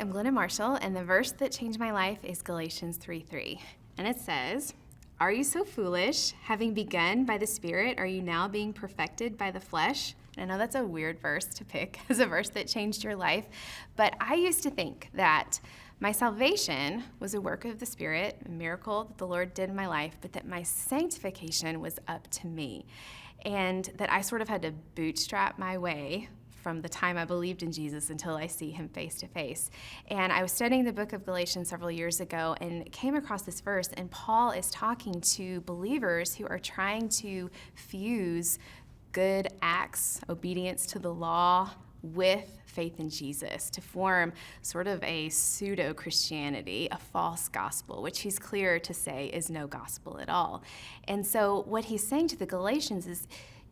I'm Glenna Marshall, and the verse that changed my life is Galatians 3:3. And it says, "Are you so foolish? Having begun by the Spirit, are you now being perfected by the flesh?" And I know that's a weird verse to pick as a verse that changed your life, but I used to think that my salvation was a work of the Spirit, a miracle that the Lord did in my life, but that my sanctification was up to me, and that I sort of had to bootstrap my way from the time I believed in Jesus until I see him face to face. And I was studying the book of Galatians several years ago and came across this verse, and Paul is talking to believers who are trying to fuse good acts, obedience to the law, with faith in Jesus to form sort of a pseudo-Christianity, a false gospel, which he's clear to say is no gospel at all. And so what he's saying to the Galatians is,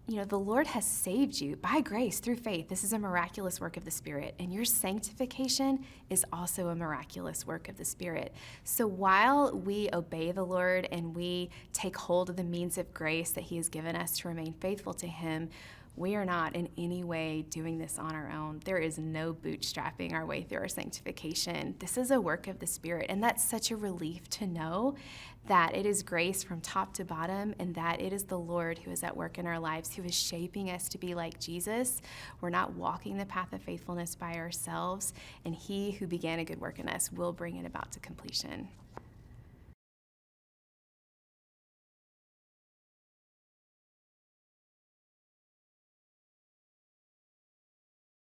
the Lord has saved you by grace through faith. This is a miraculous work of the Spirit, and your sanctification is also a miraculous work of the Spirit. So while we obey the Lord and we take hold of the means of grace that he has given us to remain faithful to him, we are not in any way doing this on our own. There is no bootstrapping our way through our sanctification. This is a work of the Spirit, and that's such a relief to know that it is grace from top to bottom, and that it is the Lord who is at work in our lives, who is shaping us to be like Jesus. We're not walking the path of faithfulness by ourselves, and he who began a good work in us will bring it about to completion.